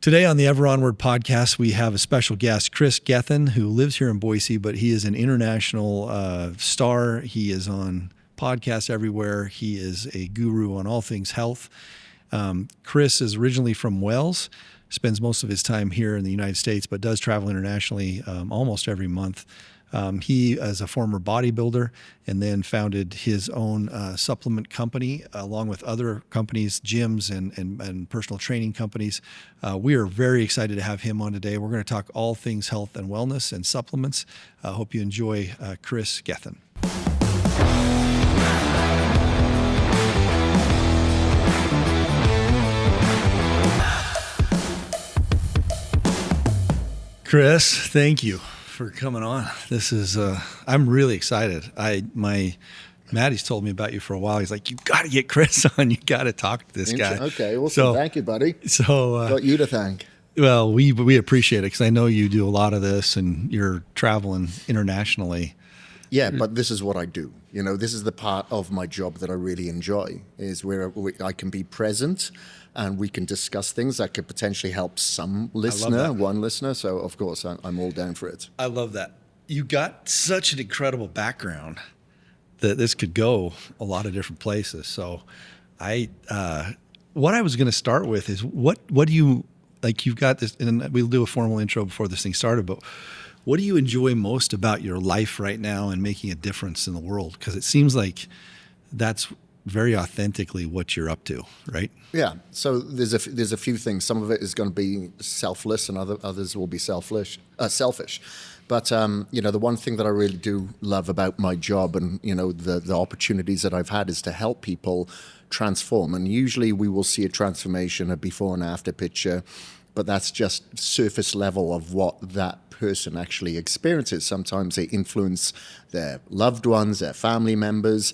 Today on the Ever Onward podcast, we have a special guest, Kris Gethin, who lives here in Boise, but he is an international star. He is on podcasts everywhere. He is a guru on all things health. Kris is originally from Wales, spends most of his time here in the United States, but does travel internationally almost every month. He is a former bodybuilder and then founded his own supplement company along with other companies, gyms and personal training companies. We are very excited to have him on today. We're going to talk all things health and wellness and supplements. I hope you enjoy Kris Gethin. Kris, thank you for coming on. This is I'm really excited. Maddie's told me about you for a while. He's like, you got to get Kris on. You got to talk to this guy. Okay, awesome. Thank you, buddy. So got you to thank. Well, we appreciate it because I know you do a lot of this and you're traveling internationally. Yeah, but this is what I do. You know, this is the part of my job that I really enjoy, is where I can be present and we can discuss things that could potentially help some listener, one listener. So, of course, I'm all down for it. I love that. You got such an incredible background that this could go a lot of different places. So what I was going to start with is what do you, like you've got this, and we'll do a formal intro before this thing started, but what do you enjoy most about your life right now and making a difference in the world? Because it seems like that's very authentically what you're up to, right? Yeah. So there's a few things. Some of it is going to be selfless, and others will be selfish. But you know, the one thing that I really do love about my job, and you know, the opportunities that I've had, is to help people transform. And usually we will see a transformation, a before and after picture, but that's just surface level of what that person actually experiences. Sometimes they influence their loved ones, their family members.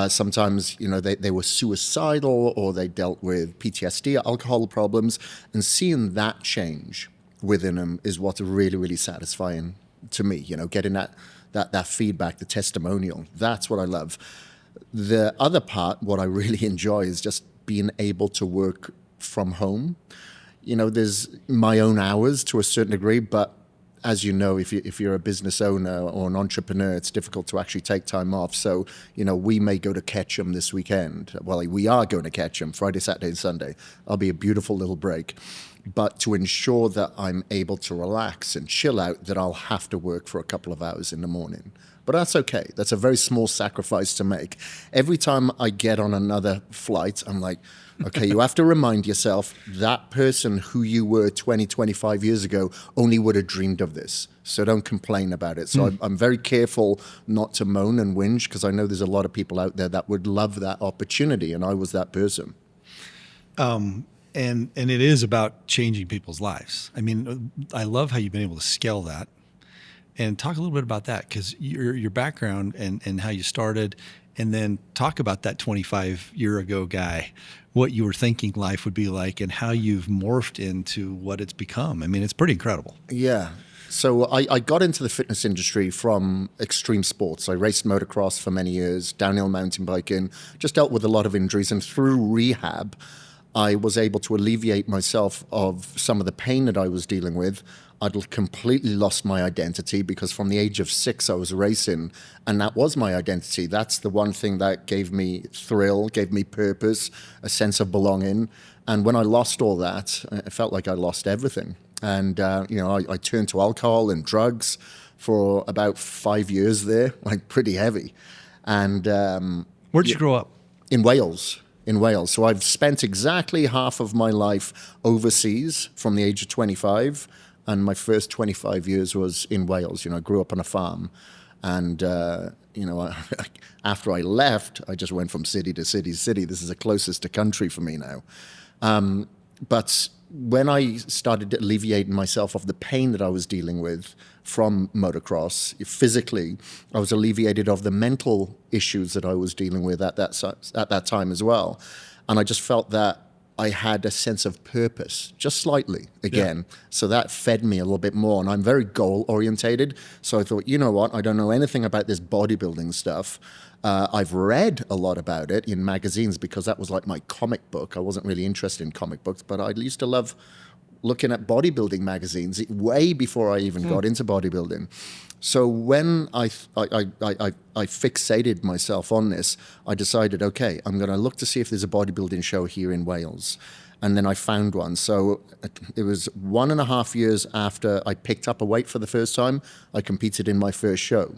Sometimes, you know, they were suicidal or they dealt with PTSD, alcohol problems, and seeing that change within them is what's really, really satisfying to me. You know, getting that feedback, the testimonial. That's what I love. The other part, what I really enjoy, is just being able to work from home. You know, there's my own hours to a certain degree, but as you know, if you're a business owner or an entrepreneur, it's difficult to actually take time off. So, you know, we may go to Ketchum this weekend. Well, we are going to Ketchum Friday, Saturday, and Sunday. It'll be a beautiful little break. But to ensure that I'm able to relax and chill out, that I'll have to work for a couple of hours in the morning. But that's okay. That's a very small sacrifice to make. Every time I get on another flight, I'm like, okay, you have to remind yourself that person who you were 20, 25 years ago only would have dreamed of this. So don't complain about it. So I'm very careful not to moan and whinge, because I know there's a lot of people out there that would love that opportunity, and I was that person. And it is about changing people's lives. I mean, I love how you've been able to scale that. And talk a little bit about that, because your background and how you started, and then talk about that 25-year ago guy, what you were thinking life would be like and how you've morphed into what it's become. I mean, it's pretty incredible. Yeah. So I got into the fitness industry from extreme sports. I raced motocross for many years, downhill mountain biking, just dealt with a lot of injuries. And through rehab, I was able to alleviate myself of some of the pain that I was dealing with. I'd completely lost my identity, because from the age of 6, I was racing, and that was my identity. That's the one thing that gave me thrill, gave me purpose, a sense of belonging. And when I lost all that, it felt like I lost everything. And, you know, I turned to alcohol and drugs for about 5 years there, like pretty heavy. And where'd you grow up? In Wales. So I've spent exactly half of my life overseas from the age of 25. And my first 25 years was in Wales. You know, I grew up on a farm. And, you know, after I left, I just went from city to city to city. This is the closest to country for me now. But when I started alleviating myself of the pain that I was dealing with from motocross, physically, I was alleviated of the mental issues that I was dealing with at that time as well. And I just felt that I had a sense of purpose, just slightly, again. Yeah. So that fed me a little bit more. And I'm very goal-orientated. So I thought, you know what? I don't know anything about this bodybuilding stuff. I've read a lot about it in magazines, because that was like my comic book. I wasn't really interested in comic books, but I used to love looking at bodybuilding magazines way before I even got into bodybuilding. So when I fixated myself on this, I decided, okay, I'm going to look to see if there's a bodybuilding show here in Wales. And then I found one. So it was 1.5 years after I picked up a weight for the first time, I competed in my first show,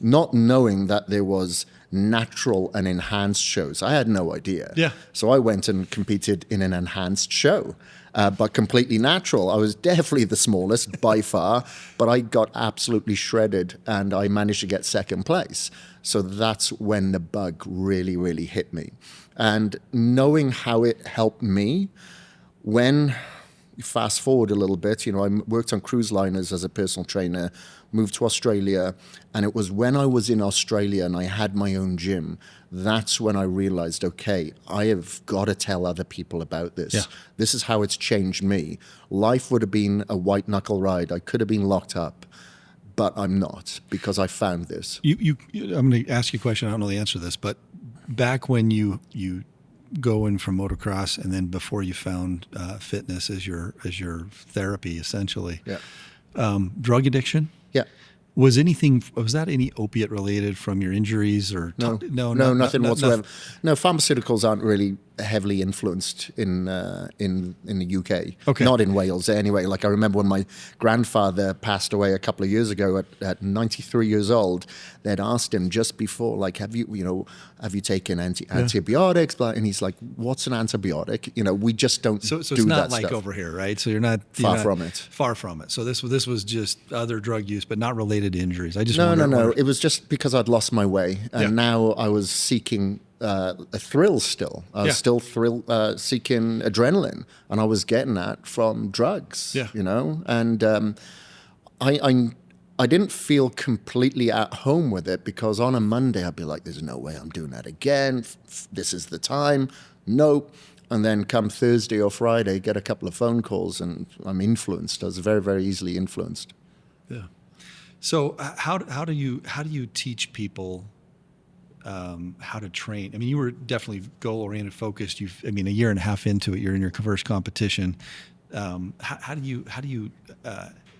not knowing that there was natural and enhanced shows. I had no idea. Yeah. So I went and competed in an enhanced show, but completely natural. I was definitely the smallest by far, but I got absolutely shredded and I managed to get second place. So that's when the bug really, really hit me. And knowing how it helped me, when you fast forward a little bit, I worked on cruise liners as a personal trainer, moved to Australia, and it was when I was in Australia and I had my own gym, that's when I realized, okay, I have got to tell other people about this. Yeah. This is how it's changed me. Life would have been a white knuckle ride. I could have been locked up, but I'm not, because I found this. I'm going to ask you a question. I don't know the answer to this, but back when you go in from motocross and then before you found fitness as your therapy, essentially, drug addiction? Yeah. Was that any opiate related from your injuries or? No, nothing whatsoever. No, pharmaceuticals aren't really heavily influenced in the UK. Okay. Not in Wales anyway. Like I remember when my grandfather passed away a couple of years ago at 93 years old, they'd asked him just before, like, have you taken antibiotics? And he's like, what's an antibiotic? We just don't do that stuff. So it's not like over here, right? So you're not far from it. Far from it. So this was just other drug use, but not related to injuries. I just No. It was just because I'd lost my way, and now I was seeking a thrill still. I was still seeking adrenaline, and I was getting that from drugs. Yeah. And I didn't feel completely at home with it, because on a Monday I'd be like, "There's no way I'm doing that again. This is the time." Nope. And then come Thursday or Friday, get a couple of phone calls, and I'm influenced. I was very, very easily influenced. Yeah. So how do you teach people how to train? I mean, you were definitely goal-oriented, focused. A year and a half into it, you're in your first competition. How do you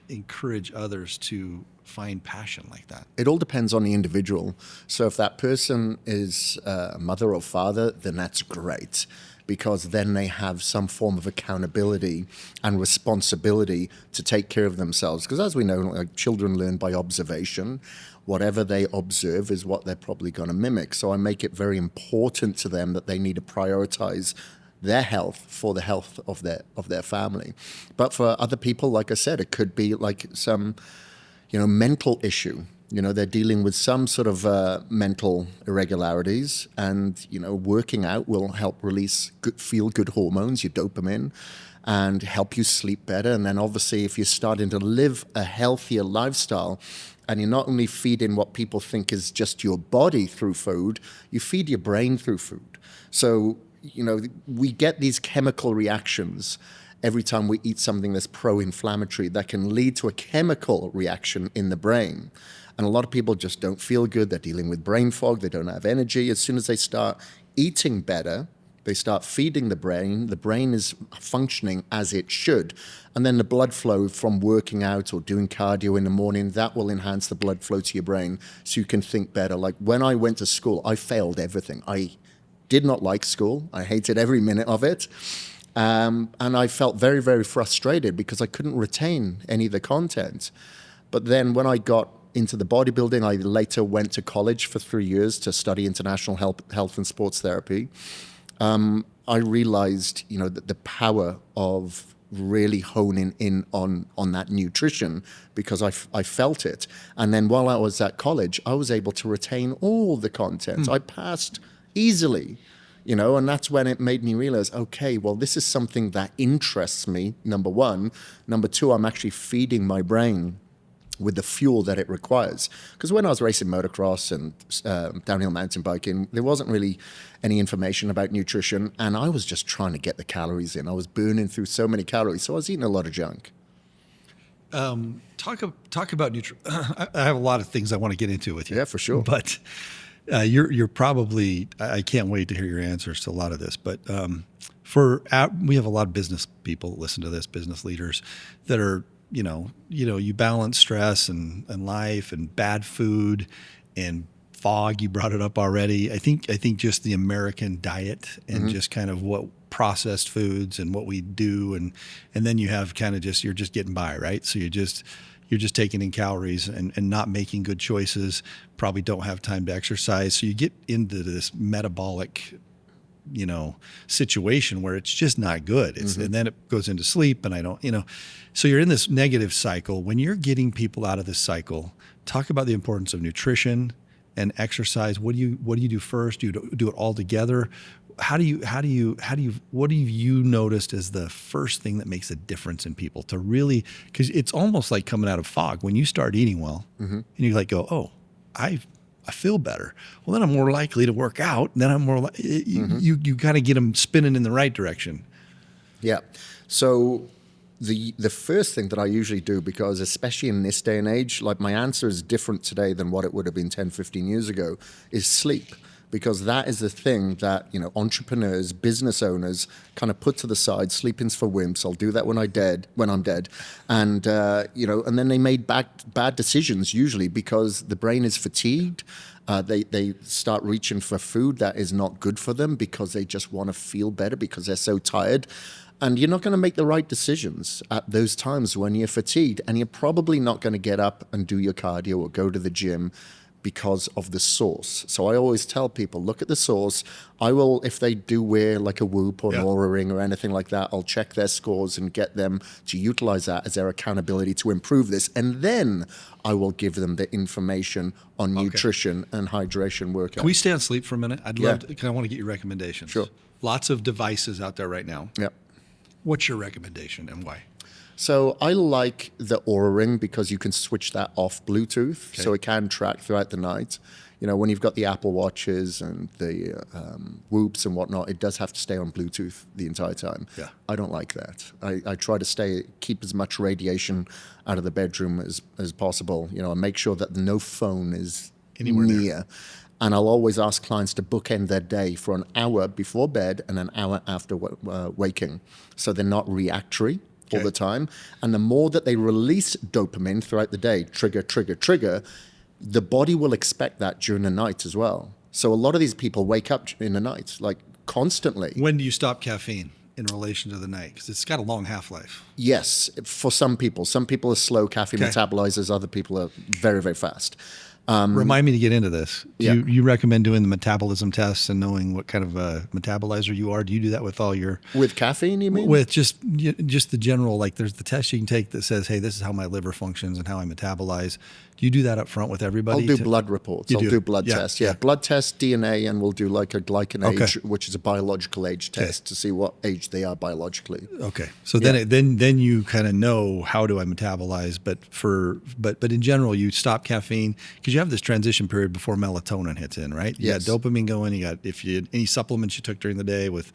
encourage others to find passion like that? It all depends on the individual. So if that person is a mother or father, then that's great, because then they have some form of accountability and responsibility to take care of themselves. Because as we know, like, children learn by observation. Whatever they observe is what they're probably going to mimic. So I make it very important to them that they need to prioritize their health for the health of their family. But for other people, like I said, it could be like some, mental issue. They're dealing with some sort of mental irregularities, and, working out will help release feel-good hormones, your dopamine, and help you sleep better. And then obviously if you're starting to live a healthier lifestyle, and you're not only feeding what people think is just your body through food, you feed your brain through food. So, we get these chemical reactions every time we eat something that's pro-inflammatory that can lead to a chemical reaction in the brain. And a lot of people just don't feel good. They're dealing with brain fog. They don't have energy. As soon as they start eating better, they start feeding the brain is functioning as it should. And then the blood flow from working out or doing cardio in the morning, that will enhance the blood flow to your brain so you can think better. Like when I went to school, I failed everything. I did not like school. I hated every minute of it. And I felt very, very frustrated because I couldn't retain any of the content. But then when I got into the bodybuilding, I later went to college for 3 years to study international health and sports therapy. I realized, that the power of really honing in on that nutrition, because I felt it. And then while I was at college, I was able to retain all the content. I passed easily, and that's when it made me realize, okay, well, this is something that interests me, number one. Number two, I'm actually feeding my brain with the fuel that it requires. Because when I was racing motocross and downhill mountain biking, there wasn't really any information about nutrition, and I was just trying to get the calories in. I was burning through so many calories, so I was eating a lot of junk. Talk about nutrition. I have a lot of things I want to get into with you. Yeah, for sure. But you're probably, I can't wait to hear your answers to a lot of this, but we have a lot of business people that listen to this, business leaders that are, you balance stress and life and bad food and fog. You brought it up already. I think just the American diet and just kind of what processed foods and what we do. And then you have kind of you're just getting by, right? So you're just taking in calories and not making good choices, probably don't have time to exercise. So you get into this metabolic situation where it's just not good. And then it goes into sleep and so you're in this negative cycle. When you're getting people out of this cycle, talk about the importance of nutrition and exercise. What do you do first? Do you do it all together? What have you noticed as the first thing that makes a difference in people to really, because it's almost like coming out of fog when you start eating well and you go, oh, I feel better. Well, then I'm more likely to work out. Then I'm more you kind of get them spinning in the right direction. Yeah. So the first thing that I usually do, because especially in this day and age, like my answer is different today than what it would have been 10, 15 years ago, is sleep. Because that is the thing that, entrepreneurs, business owners kind of put to the side. Sleeping's for wimps. I'll do that when I'm dead. And, and then they made bad decisions usually because the brain is fatigued. They start reaching for food that is not good for them because they just want to feel better because they're so tired. And you're not going to make the right decisions at those times when you're fatigued. And you're probably not going to get up and do your cardio or go to the gym because of the source. So I always tell people, look at the source. I will, if they do wear like a Whoop or an Oura Ring or anything like that, I'll check their scores and get them to utilize that as their accountability to improve this. And then I will give them the information on nutrition and hydration workout. Can we stay on sleep for a minute? I'd love to, because I want to get your recommendations. Sure. Lots of devices out there right now. Yeah. What's your recommendation and why? So I like the Oura Ring because you can switch that off Bluetooth, so it can track throughout the night. When you've got the Apple Watches and the Whoops and whatnot, it does have to stay on Bluetooth the entire time. Yeah. I don't like that. I try to keep as much radiation out of the bedroom as possible. And make sure that no phone is anywhere near. And I'll always ask clients to bookend their day for an hour before bed and an hour after waking, so they're not reactory all the time. And the more that they release dopamine throughout the day, trigger, the body will expect that during the night as well. So a lot of these people wake up in the night, like constantly. When do you stop caffeine in relation to the night? Because it's got a long half-life. Yes, for some people. Some people are slow caffeine metabolizers. Other people are very, very fast. Remind me to get into this. Do you recommend doing the metabolism tests and knowing what kind of a metabolizer you are? Do you do that with all your... With caffeine, you mean? With just the general, like there's the test you can take that says, hey, this is how my liver functions and how I metabolize. Do you do that up front with everybody? I'll do blood reports. I'll do blood tests. Yeah, blood test, DNA, and we'll do like a glycan age, which is a biological age test to see what age they are biologically. Okay. So then you kind of know how do I metabolize, but in general you stop caffeine because you have this transition period before melatonin hits in, right? You got dopamine going. You got if you had any supplements you took during the day with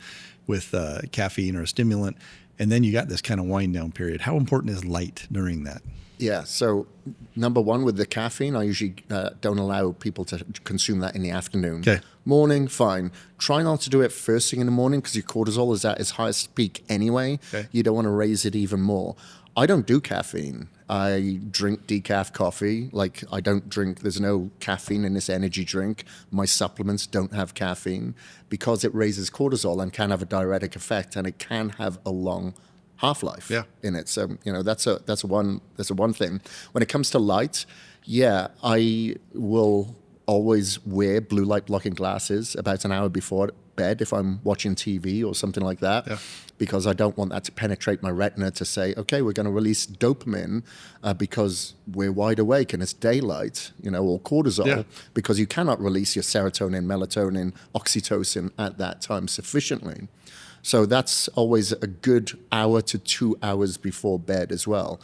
caffeine or a stimulant, and then you got this kind of wind down period. How important is light during that? Yeah, so number one, with the caffeine, I usually don't allow people to consume that in the afternoon. Okay. Morning, fine. Try not to do it first thing in the morning because your cortisol is at its highest peak anyway. Okay. You don't want to raise it even more. I don't do caffeine. I drink decaf coffee. Like I don't drink, there's no caffeine in this energy drink. My supplements don't have caffeine because it raises cortisol and can have a diuretic effect, and it can have a long half-life in it. So, that's one thing. When it comes to light, I will always wear blue light blocking glasses about an hour before bed if I'm watching TV or something like that, because I don't want that to penetrate my retina to say, okay, we're going to release dopamine because we're wide awake and it's daylight, or cortisol, because you cannot release your serotonin, melatonin, oxytocin at that time sufficiently. So that's always a good hour to 2 hours before bed as well.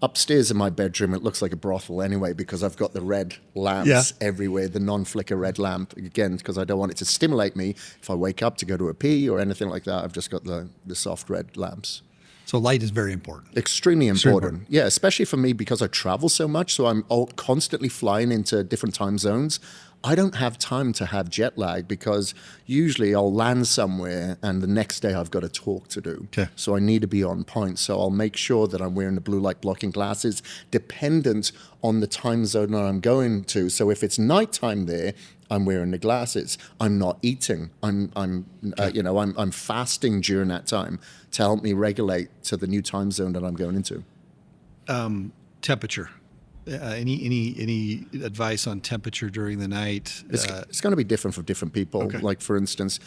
Upstairs in my bedroom, it looks like a brothel anyway because I've got the red lamps everywhere, the non-flicker red lamp, again, because I don't want it to stimulate me if I wake up to go to a pee or anything like that. I've just got the soft red lamps. So light is very important. Extremely important. Yeah, especially for me because I travel so much. So I'm constantly flying into different time zones. I don't have time to have jet lag because usually I'll land somewhere and the next day I've got a talk to do. Okay. So I need to be on point. So I'll make sure that I'm wearing the blue light blocking glasses dependent on the time zone that I'm going to. So if it's nighttime there, I'm wearing the glasses. I'm not eating. I'm fasting during that time to help me regulate to the new time zone that I'm going into. Temperature. Any advice on temperature during the night? It's going to be different for different people. Okay. Like, for instance,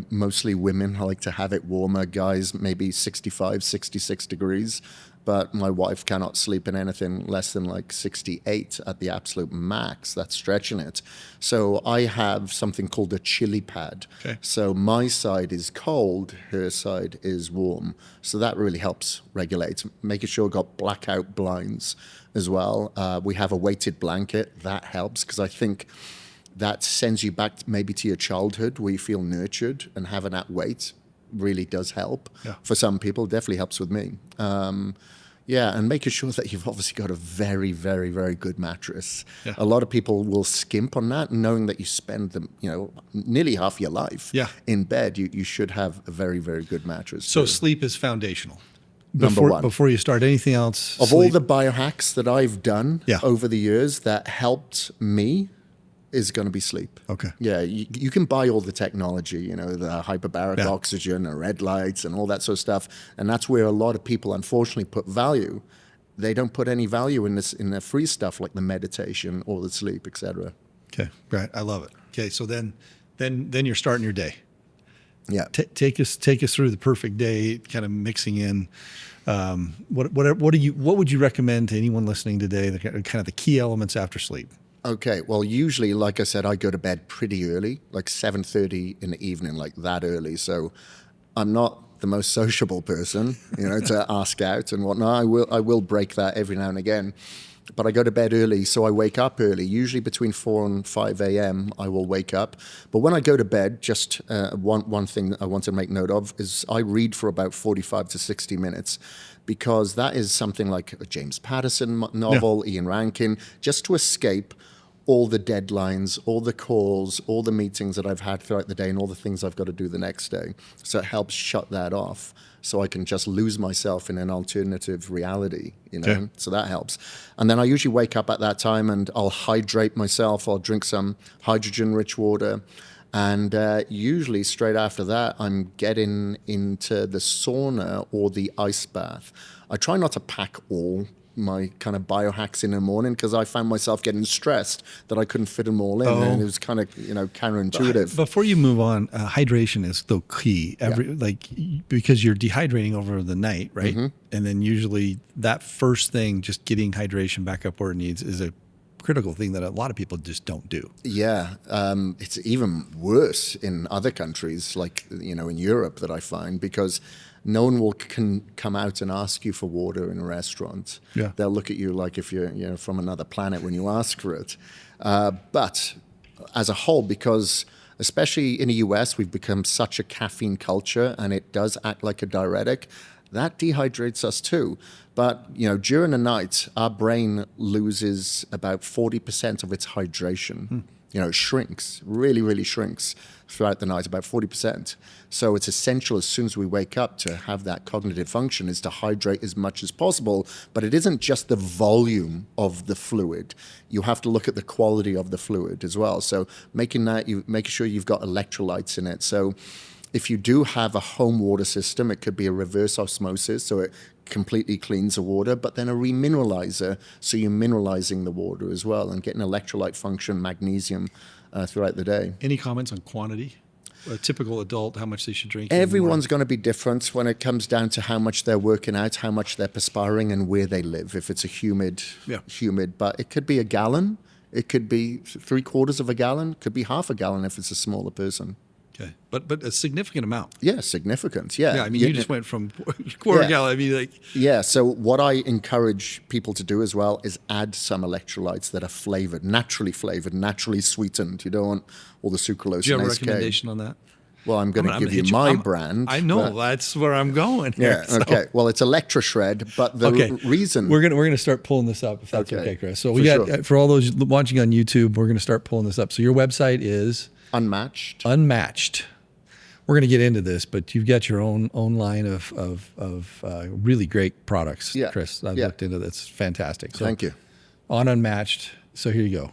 mostly women like to have it warmer. Guys, maybe 65, 66 degrees. But my wife cannot sleep in anything less than like 68 at the absolute max. That's stretching it. So I have something called a chili pad. Okay. So my side is cold, her side is warm. So that really helps regulate. Making sure I've got blackout blinds as well. We have a weighted blanket. That helps because I think that sends you back maybe to your childhood where you feel nurtured, and having that weight really does help. Yeah. For some people, definitely helps with me. And making sure that you've obviously got a very, very, very good mattress. Yeah. A lot of people will skimp on that, knowing that you spend nearly half your life in bed. You should have a very, very good mattress. So sleep is foundational. Number one. Before you start anything else, Of all the biohacks that I've done Yeah. over the years that helped me is going to be sleep. Okay. Yeah, you can buy all the technology, the hyperbaric oxygen, the red lights, and all that sort of stuff. And that's where a lot of people, unfortunately, put value. They don't put any value in the free stuff like the meditation or the sleep, etc. Okay, right. I love it. Okay, so then you're starting your day. Yeah. Take us through the perfect day, kind of mixing in. What would you recommend to anyone listening today? The kind of the key elements after sleep. Okay, well, usually, like I said, I go to bed pretty early, like 7:30 in the evening, like that early. So I'm not the most sociable person, to ask out and whatnot. I will break that every now and again. But I go to bed early, so I wake up early. Usually between 4 and 5 a.m. I will wake up. But when I go to bed, just one thing that I want to make note of is I read for about 45 to 60 minutes, because that is something like a James Patterson novel, Ian Rankin, just to escape all the deadlines, all the calls, all the meetings that I've had throughout the day, and all the things I've got to do the next day. So it helps shut that off, so I can just lose myself in an alternative reality, Okay. So that helps. And then I usually wake up at that time and I'll hydrate myself. I'll drink some hydrogen-rich water. And usually straight after that, I'm getting into the sauna or the ice bath. I try not to pack all my kind of biohacks in the morning, because I found myself getting stressed that I couldn't fit them all in, and it was kind of counterintuitive. Before you move on, hydration is the key. Because you're dehydrating over the night, right? Mm-hmm. And then usually that first thing, just getting hydration back up where it needs, is a critical thing that a lot of people just don't do. Yeah, it's even worse in other countries, like in Europe, that I find, because no one can come out and ask you for water in a restaurant. Yeah. They'll look at you like if you're from another planet when you ask for it. But as a whole, because especially in the US, we've become such a caffeine culture, and it does act like a diuretic, that dehydrates us too. But during the night, our brain loses about 40% of its hydration. It shrinks, really, really shrinks throughout the night, about 40%. So it's essential as soon as we wake up to have that cognitive function, is to hydrate as much as possible. But it isn't just the volume of the fluid. You have to look at the quality of the fluid as well. So making sure you've got electrolytes in it. So if you do have a home water system, it could be a reverse osmosis, so it completely cleans the water, but then a remineralizer, so you're mineralizing the water as well and getting electrolyte function, magnesium throughout the day. Any comments on quantity? A typical adult, how much they should drink? in the Everyone's going to be different when it comes down to how much they're working out, how much they're perspiring, and where they live. If it's a humid, but it could be a gallon, it could be 3/4 of a gallon, it could be half a gallon if it's a smaller person. Okay, but a significant amount. Yeah, significant. Yeah. Yeah, I mean, you just went from quarter gallon. I mean, Yeah, so what I encourage people to do as well is add some electrolytes that are flavored, naturally sweetened. You don't want all the sucralose do you have and a SK. recommendation on that? Well, I'm going to give you hit my brand. I know that's where I'm going. Yeah. So. Okay. Well, it's ElectroShred, but the reason we're gonna start pulling this up if that's okay, Chris. So we got for all those watching on YouTube, we're gonna start pulling this up. So your website is Unmatched. Unmatched. We're gonna get into this, but you've got your own line of really great products, Chris. I've looked into this. Fantastic. So thank you. On Unmatched. So here you go.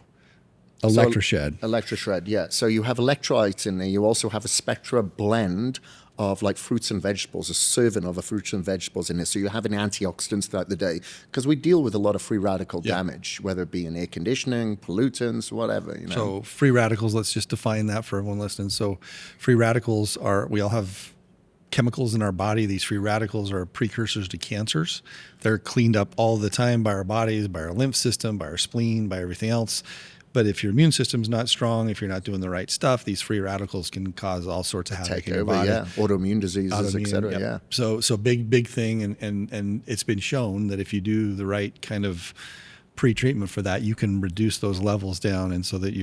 ElectroShed. ElectroShed, yeah. So you have electrolytes in there. You also have a Spectra blend of like fruits and vegetables, a serving of fruits and vegetables in there. So you're having antioxidants throughout the day because we deal with a lot of free radical damage, whether it be in air conditioning, pollutants, whatever. You know. So free radicals, let's just define that for everyone listening. So free radicals we all have chemicals in our body. These free radicals are precursors to cancers. They're cleaned up all the time by our bodies, by our lymph system, by our spleen, by everything else. But if your immune system's not strong, if you're not doing the right stuff, these free radicals can cause all sorts of havoc in your body. Autoimmune diseases, et cetera, So big thing, and it's been shown that if you do the right kind of pre-treatment for that, you can reduce those levels down, and so that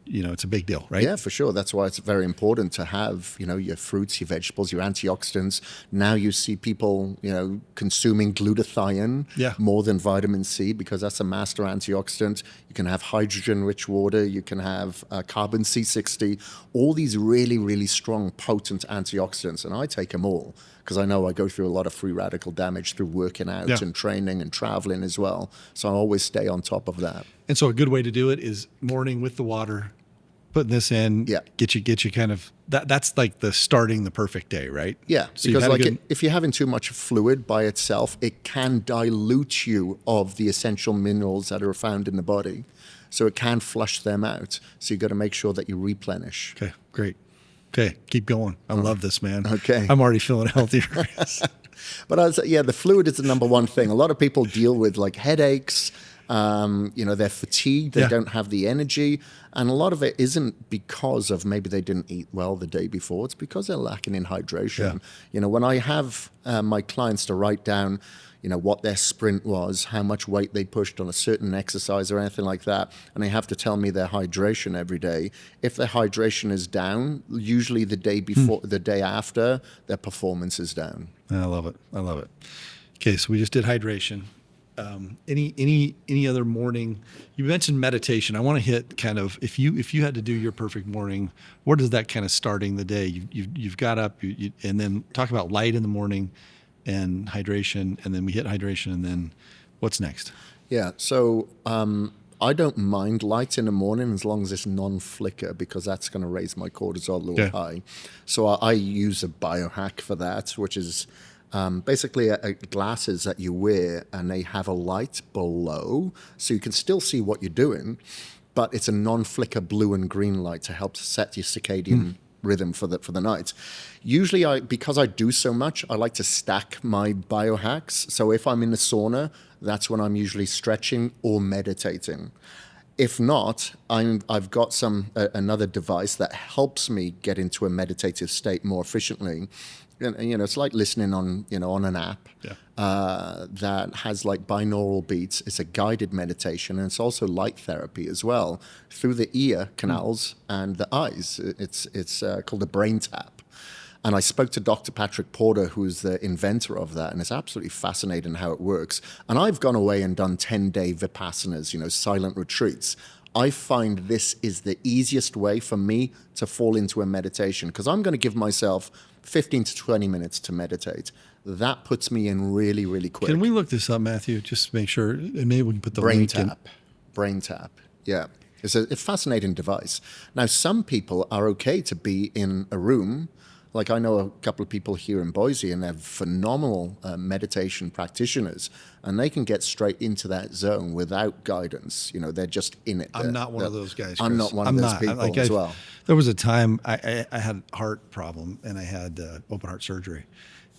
it's a big deal, right? Yeah, for sure. That's why it's very important to have, your fruits, your vegetables, your antioxidants. Now you see people, consuming glutathione more than vitamin C because that's a master antioxidant. You can have hydrogen-rich water. You can have carbon C60. All these really, really strong, potent antioxidants, and I take them all because I know I go through a lot of free radical damage through working out and training and traveling as well. So I always stay on top of that. And so a good way to do it is morning with the water, putting this in, get you kind of, that's like starting the perfect day, right? Yeah, so because if you're having too much fluid by itself, it can dilute you of the essential minerals that are found in the body. So it can flush them out. So you got to make sure that you replenish. Okay, great. Okay, keep going. I love this, man. Okay. I'm already feeling healthier, Chris. But the fluid is the number one thing. A lot of people deal with like headaches. They're fatigued. They don't have the energy. And a lot of it isn't because of maybe they didn't eat well the day before. It's because they're lacking in hydration. Yeah. When I have my clients to write down, what their sprint was, how much weight they pushed on a certain exercise or anything like that, and they have to tell me their hydration every day. If their hydration is down, usually the day before, the day after, their performance is down. I love it. Okay, so we just did hydration. Any other morning? You mentioned meditation. I want to hit kind of if you had to do your perfect morning, what is that kind of starting the day? You've got up, and then talk about light in the morning and hydration, and then we hit hydration, and then what's next? Yeah, so I don't mind light in the morning as long as it's non-flicker because that's going to raise my cortisol a little high. So I use a biohack for that, which is basically glasses that you wear and they have a light below so you can still see what you're doing, but it's a non-flicker blue and green light to help set your circadian rhythm for the night. Usually because I do so much, I like to stack my biohacks. So if I'm in the sauna, that's when I'm usually stretching or meditating. If not, I've got another device that helps me get into a meditative state more efficiently. And, it's like listening on an app that has like binaural beats. It's a guided meditation, and it's also light therapy as well through the ear canals and the eyes. It's called a brain tap. And I spoke to Dr. Patrick Porter, who's the inventor of that, and it's absolutely fascinating how it works. And I've gone away and done 10-day vipassanas, silent retreats. I find this is the easiest way for me to fall into a meditation because I'm going to give myself 15 to 20 minutes to meditate. That puts me in really, really quick. Can we look this up, Matthew? Just to make sure, and maybe we can put the link in. Brain tap. Yeah. It's a fascinating device. Now, some people are okay to be in a room. Like I know a couple of people here in Boise, and they're phenomenal meditation practitioners, and they can get straight into that zone without guidance. They're just in it. I'm not one of those guys, Chris. I'm not one of those people as well. There was a time I had a heart problem, and I had open heart surgery.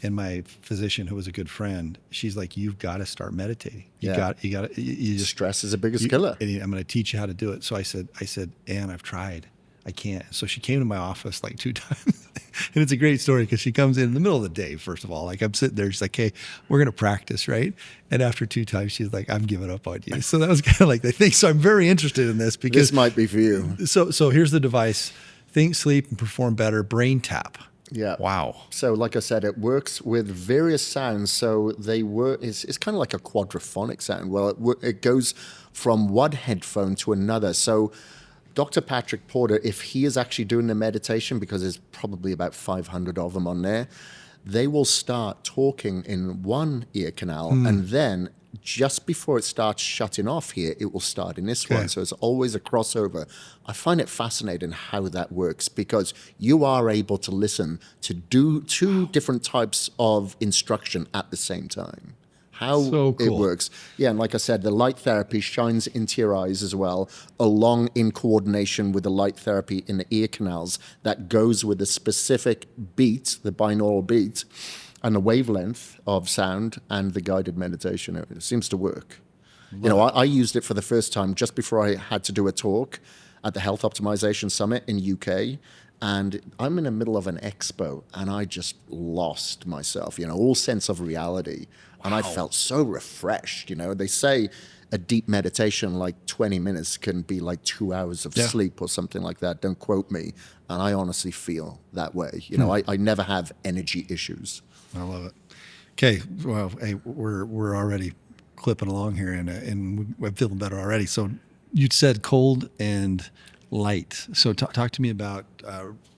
And my physician, who was a good friend, she's like, "You've got to start meditating. You got to. Stress is the biggest killer. And I'm going to teach you how to do it." So I said, "Ann, I've tried. I can't." So she came to my office like 2 times. And it's a great story because she comes in the middle of the day, first of all. Like I'm sitting there, she's like, "Hey, we're going to practice, right?" And after 2 times, she's like, "I'm giving up on you." So that was kind of like the thing. So I'm very interested in this because this might be for you. So here's the device. think, sleep, and perform better. Brain tap. Yeah. Wow. So, like I said, it works with various sounds. So they work. It's kind of like a quadraphonic sound. Well, it goes from one headphone to another. So, Dr. Patrick Porter, if he is actually doing the meditation, because there's probably about 500 of them on there, they will start talking in one ear canal, and then just before it starts shutting off here, it will start in this one. So it's always a crossover. I find it fascinating how that works, because you are able to listen to do two different types of instruction at the same time. How So cool. It works. Yeah, and like I said, the light therapy shines into your eyes as well, along in coordination with the light therapy in the ear canals that goes with the specific beat, the binaural beat, and the wavelength of sound and the guided meditation. It seems to work. I used it for the first time just before I had to do a talk at the Health Optimization Summit in UK. And I'm in the middle of an expo, and I just lost myself, all sense of reality. And I felt so refreshed. They say a deep meditation like 20 minutes can be like 2 hours of sleep or something like that. Don't quote me. And I honestly feel that way. I never have energy issues. I love it. Okay, well, hey, we're already clipping along here, and we're feeling better already. So you said cold and light. So talk to me about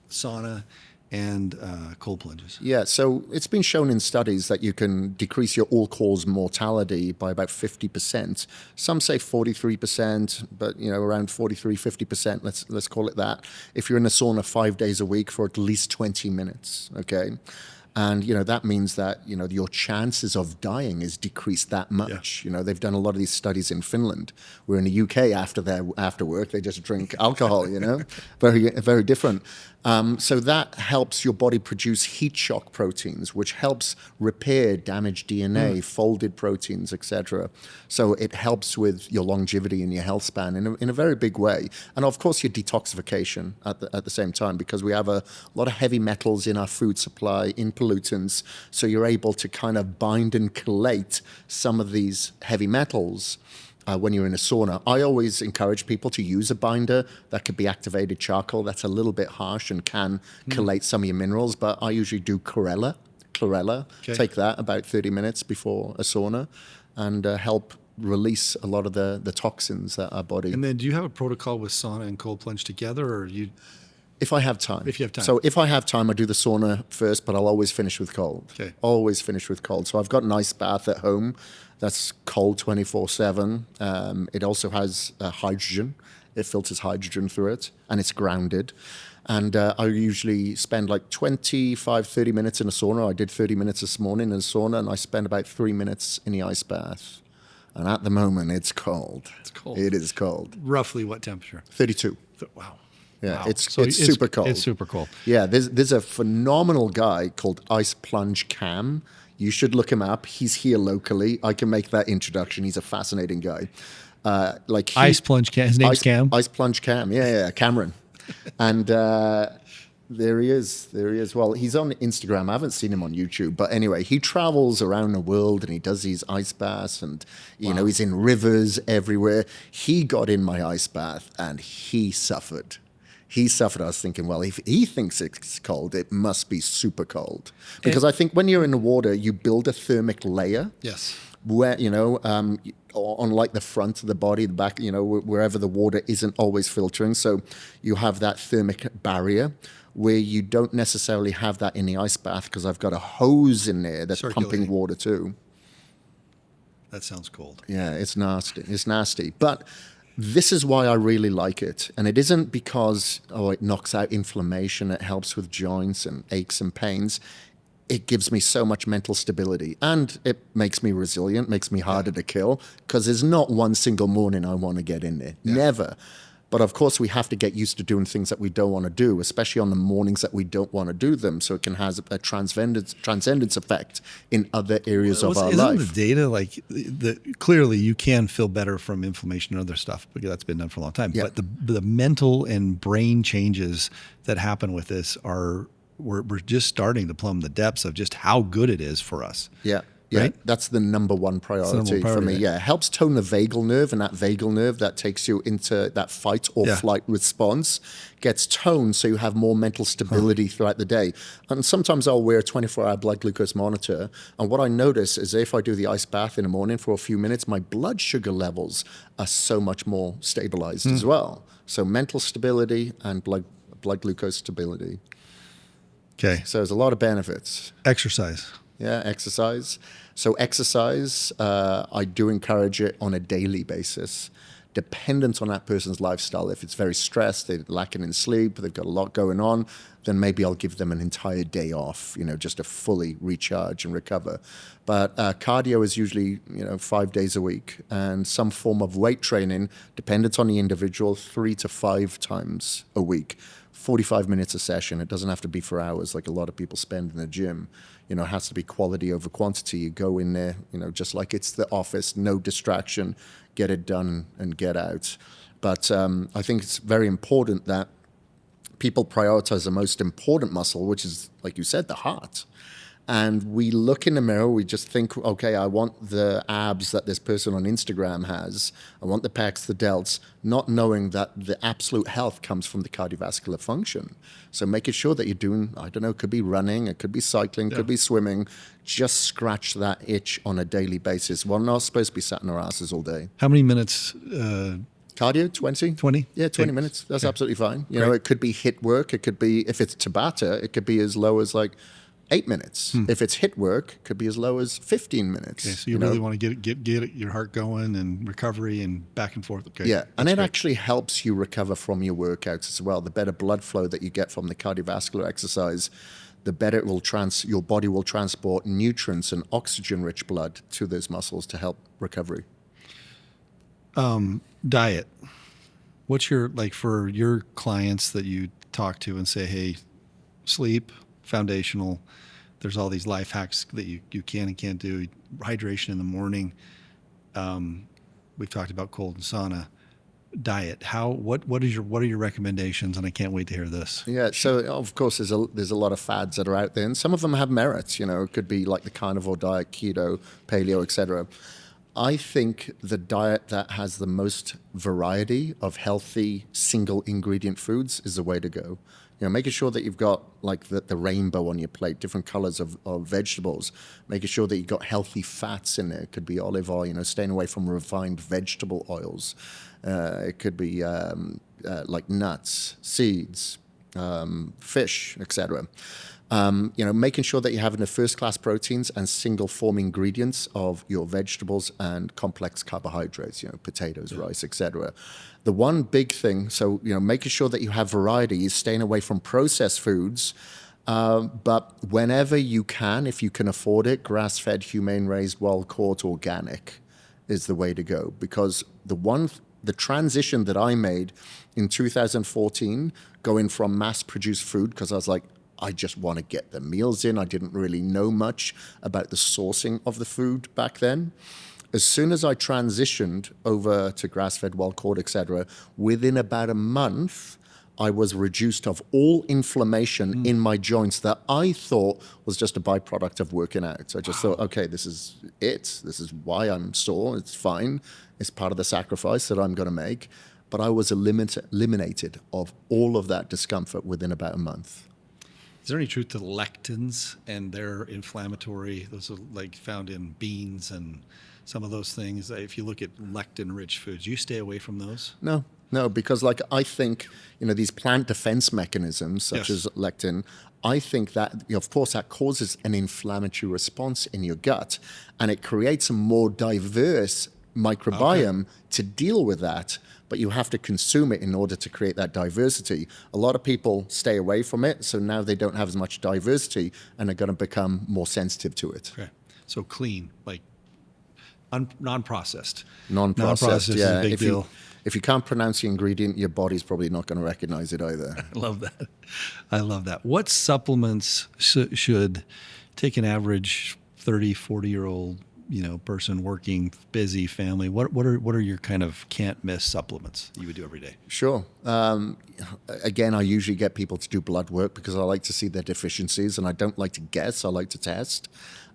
sauna and cold plunges. Yeah, so it's been shown in studies that you can decrease your all-cause mortality by about 50%. Some say 43%, but around 43, 50%. Let's call it that. If you're in a sauna 5 days a week for at least 20 minutes, okay. And, that means that, your chances of dying is decreased that much. Yeah. They've done a lot of these studies in Finland. Where in the UK, after work, they just drink alcohol, very, very different. So that helps your body produce heat shock proteins, which helps repair damaged DNA, folded proteins, etc. So it helps with your longevity and your health span in a very big way. And of course, your detoxification at the same time, because we have a lot of heavy metals in our food supply, in pollutants. So you're able to kind of bind and chelate some of these heavy metals when you're in a sauna. I always encourage people to use a binder. That could be activated charcoal. That's a little bit harsh and can chelate some of your minerals, but I usually do chlorella. Okay. Take that about 30 minutes before a sauna and help release a lot of the toxins that our body... And then do you have a protocol with sauna and cold plunge together, or you... If I have time. If you have time. So if I have time, I do the sauna first, but I'll always finish with cold. Okay. Always finish with cold. So I've got an ice bath at home that's cold 24/7. It also has hydrogen. It filters hydrogen through it, and it's grounded. And I usually spend like 25, 30 minutes in a sauna. I did 30 minutes this morning in a sauna, and I spend about 3 minutes in the ice bath. And at the moment, it's cold. It's cold. It is cold. Roughly what temperature? 32. Wow. Yeah, Wow. it's super cold. It's super cold. Yeah, there's a phenomenal guy called Ice Plunge Cam. You should look him up. He's here locally. I can make that introduction. He's a fascinating guy. Ice Plunge Cam. His name's Cam. Ice Plunge Cam. Yeah, Cameron. And there he is. Well, he's on Instagram. I haven't seen him on YouTube. But anyway, he travels around the world and he does these ice baths, and he's in rivers everywhere. He got in my ice bath and he suffered. I was thinking, well, if he thinks it's cold, it must be super cold. Because I think when you're in the water, you build a thermic layer. Yes. Where, on like the front of the body, the back, wherever the water isn't always filtering. So you have that thermic barrier where you don't necessarily have that in the ice bath, because I've got a hose in there that's pumping water too. That sounds cold. Yeah, it's nasty. But this is why I really like it. And it isn't because, it knocks out inflammation, it helps with joints and aches and pains. It gives me so much mental stability, and it makes me resilient, makes me harder to kill, because there's not one single morning I want to get in there. Yeah. Never. But of course, we have to get used to doing things that we don't want to do, especially on the mornings that we don't want to do them, so it can have a transcendence effect in other areas of our life. Isn't the data clearly you can feel better from inflammation and other stuff, because that's been done for a long time. Yeah. But the mental and brain changes that happen with this we're just starting to plumb the depths of just how good it is for us. Yeah. Yeah, right? that's the number one priority for me. right? Yeah, it helps tone the vagal nerve, and that vagal nerve that takes you into that fight or flight response gets toned so you have more mental stability throughout the day. And sometimes I'll wear a 24-hour blood glucose monitor, and what I notice is if I do the ice bath in the morning for a few minutes, my blood sugar levels are so much more stabilized as well. So mental stability and blood glucose stability. Okay. So there's a lot of benefits. Exercise. Yeah, exercise. So exercise, I do encourage it on a daily basis, dependent on that person's lifestyle. If it's very stressed, they're lacking in sleep, they've got a lot going on, then maybe I'll give them an entire day off, just to fully recharge and recover. But cardio is usually, 5 days a week, and some form of weight training, dependent on the individual, 3 to 5 times a week. 45 minutes a session. It doesn't have to be for hours like a lot of people spend in the gym. It has to be quality over quantity. You go in there, just like it's the office, no distraction, get it done and get out. But I think it's very important that people prioritize the most important muscle, which is, like you said, the heart. And we look in the mirror, we just think, okay, I want the abs that this person on Instagram has. I want the pecs, the delts, not knowing that the absolute health comes from the cardiovascular function. So making sure that you're doing, I don't know, it could be running, it could be cycling, it could be swimming. Just scratch that itch on a daily basis. We're not supposed to be sat in our asses all day. How many minutes? Cardio, 20? 20? Yeah, 20 minutes. That's absolutely fine. It could be HIIT work. It could be, if it's Tabata, it could be as low as like 8 minutes. If it's HIIT work, it could be as low as 15 minutes. Okay, so you really want to get your heart going and recovery and back and forth. Okay. Yeah, and it actually helps you recover from your workouts as well. The better blood flow that you get from the cardiovascular exercise, the better it will your body will transport nutrients and oxygen-rich blood to those muscles to help recovery. Diet. What's your, like, for your clients that you talk to and say, hey, sleep, foundational, there's all these life hacks that you can and can't do. Hydration in the morning. We've talked about cold and sauna. Diet. What are your recommendations? And I can't wait to hear this. Yeah, so of course there's a lot of fads that are out there, and some of them have merits. It could be like the carnivore diet, keto, paleo, etc. I think the diet that has the most variety of healthy single ingredient foods is the way to go. Making sure that you've got like the rainbow on your plate, different colors of vegetables, making sure that you've got healthy fats in there. It could be olive oil, staying away from refined vegetable oils. It could be like nuts, seeds, fish, etc. Making sure that you're having the first-class proteins and single-form ingredients of your vegetables and complex carbohydrates, potatoes, rice, etc. The one big thing, so, making sure that you have variety is staying away from processed foods, but whenever you can, if you can afford it, grass-fed, humane-raised, wild-caught, organic is the way to go. Because the transition that I made in 2014, going from mass-produced food, because I was like, I just want to get the meals in. I didn't really know much about the sourcing of the food back then. As soon as I transitioned over to grass-fed, wild-caught, etc., within about a month, I was reduced of all inflammation in my joints that I thought was just a byproduct of working out. So I just thought, okay, this is it. This is why I'm sore. It's fine. It's part of the sacrifice that I'm going to make. But I was eliminated of all of that discomfort within about a month. Is there any truth to lectins and their inflammatory? Those are like found in beans and some of those things. If you look at lectin-rich foods, you stay away from those? No, because I think, these plant defense mechanisms such as lectin, I think that, of course, that causes an inflammatory response in your gut, and it creates a more diverse microbiome to deal with that. But you have to consume it in order to create that diversity. A lot of people stay away from it, so now they don't have as much diversity and are going to become more sensitive to it. Okay. So clean, like non-processed. Non-processed, is a big deal. If you can't pronounce the ingredient, your body's probably not going to recognize it either. I love that. What supplements should take an average 30, 40-year-old person working, busy family? What are your kind of can't miss supplements you would do every day? Sure. Again, I usually get people to do blood work because I like to see their deficiencies, and I don't like to guess. I like to test.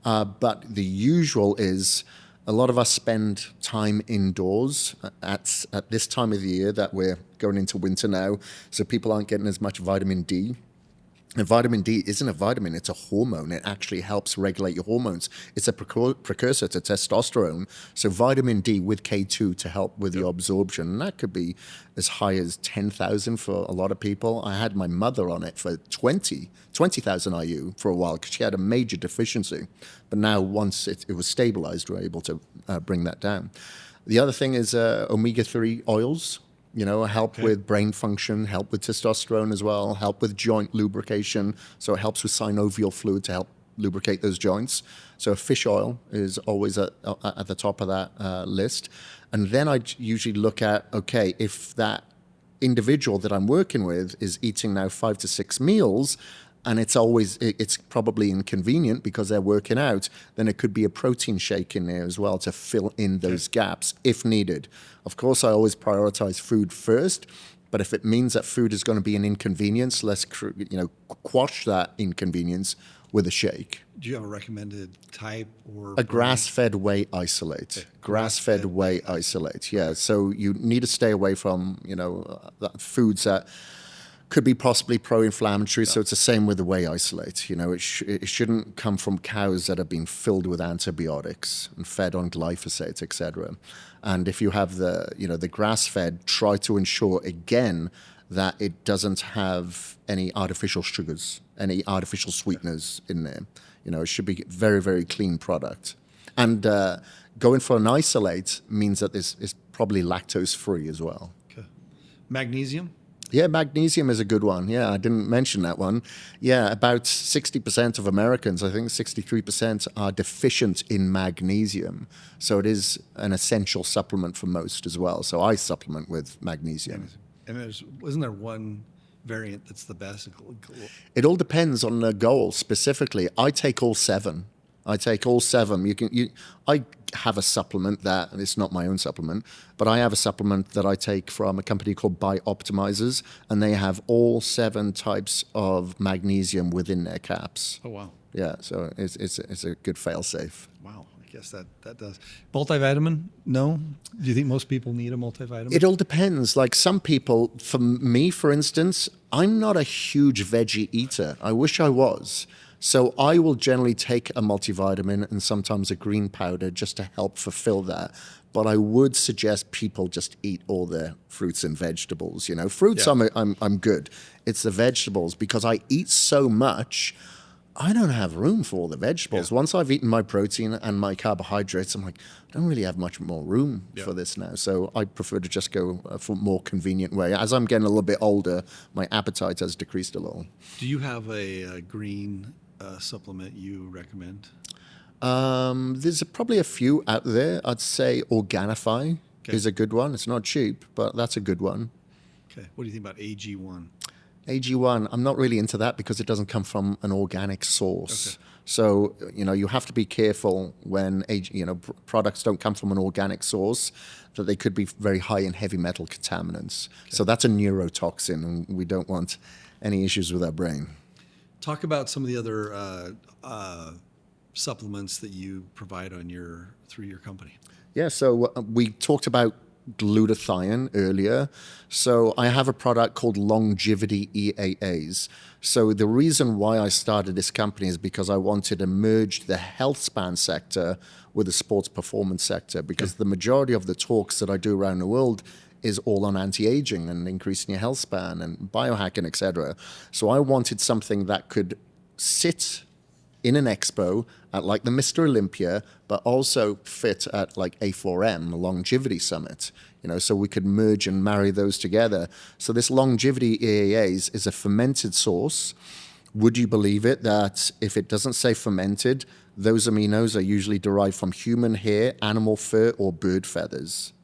But the usual is a lot of us spend time indoors at this time of the year that we're going into winter now. So people aren't getting as much vitamin D. And vitamin D isn't a vitamin, it's a hormone. It actually helps regulate your hormones. It's a precursor to testosterone. So vitamin D with K2 to help with the absorption. And that could be as high as 10,000 for a lot of people. I had my mother on it for 20,000 IU for a while because she had a major deficiency. But now once it was stabilized, we're able to bring that down. The other thing is omega-3 oils. Help with brain function, help with testosterone as well, help with joint lubrication. So it helps with synovial fluid to help lubricate those joints. So fish oil is always at the top of that list. And then I usually look at, okay, if that individual that I'm working with is eating now 5 to 6 meals, and it's probably inconvenient because they're working out, then it could be a protein shake in there as well to fill in those gaps if needed. Of course, I always prioritize food first, but if it means that food is going to be an inconvenience, let's quash that inconvenience with a shake. Do you have a recommended type or? A grass-fed whey isolate. Okay. Grass-fed whey isolate, yeah. So you need to stay away from, foods that could be possibly pro-inflammatory. So it's the same with the whey isolate. It shouldn't come from cows that have been filled with antibiotics and fed on glyphosate, etc. And if you have the grass-fed, try to ensure again that it doesn't have any artificial sugars, any artificial sweeteners in there. It should be very, very clean product. And going for an isolate means that it's probably lactose-free as well. Okay. Magnesium? Yeah, magnesium is a good one. Yeah, I didn't mention that one. Yeah, about 60% of Americans, I think 63%, are deficient in magnesium. So it is an essential supplement for most as well. So I supplement with magnesium. And isn't there one variant that's the best? It all depends on the goal specifically. I take all 7. I have a supplement that, and it's not my own supplement, but I have a supplement that I take from a company called Bioptimizers, and they have all 7 types of magnesium within their caps. Oh, wow. Yeah, so it's a good fail-safe. Wow, I guess that does. Multivitamin, no? Do you think most people need a multivitamin? It all depends. Like some people, for me, for instance, I'm not a huge veggie eater. I wish I was. So I will generally take a multivitamin and sometimes a green powder just to help fulfill that. But I would suggest people just eat all their fruits and vegetables. Fruits, yeah. I'm good. It's the vegetables because I eat so much. I don't have room for all the vegetables. Yeah. Once I've eaten my protein and my carbohydrates, I'm like, I don't really have much more room for this now. So I prefer to just go for a more convenient way. As I'm getting a little bit older, my appetite has decreased a little. Do you have a green supplement you recommend? There's probably a few out there. I'd say Organifi is a good one. It's not cheap, but that's a good one. Okay. What do you think about AG1? AG1, I'm not really into that because it doesn't come from an organic source. Okay. So, you have to be careful when, products don't come from an organic source, that they could be very high in heavy metal contaminants. Okay. So that's a neurotoxin, and we don't want any issues with our brain. Talk about some of the other supplements that you provide through your company. Yeah, so we talked about glutathione earlier. So I have a product called Longevity EAAs. So the reason why I started this company is because I wanted to merge the health span sector with the sports performance sector, because the majority of the talks that I do around the world is all on anti-aging and increasing your health span and biohacking, etc. So I wanted something that could sit in an expo at like the Mr. Olympia, but also fit at like A4M, the Longevity Summit, so we could merge and marry those together. So this Longevity EAAs is a fermented sauce. Would you believe it that if it doesn't say fermented, those aminos are usually derived from human hair, animal fur, or bird feathers?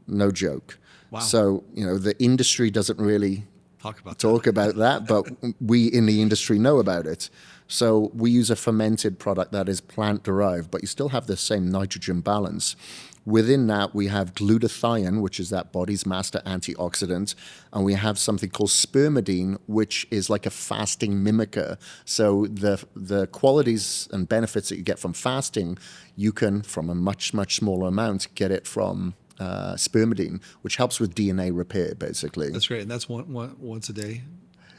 No joke. Wow. So, the industry doesn't really talk about that, but we in the industry know about it. So we use a fermented product that is plant-derived, but you still have the same nitrogen balance. Within that, we have glutathione, which is that body's master antioxidant, and we have something called spermidine, which is like a fasting mimicker. So the qualities and benefits that you get from fasting, you can, from a much, much smaller amount, get it from spermidine, which helps with DNA repair, basically. That's great. And that's once a day?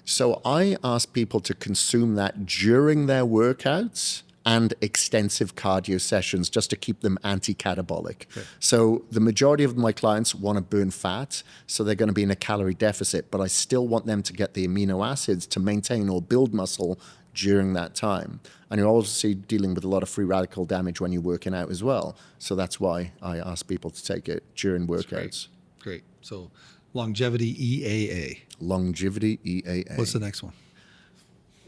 So I ask people to consume that during their workouts and extensive cardio sessions just to keep them anti-catabolic. Okay. So the majority of my clients want to burn fat, so they're going to be in a calorie deficit, but I still want them to get the amino acids to maintain or build muscle during that time. And you're obviously dealing with a lot of free radical damage when you're working out as well. So that's why I ask people to take it during workouts. Great. So longevity EAA. Longevity EAA. What's the next one?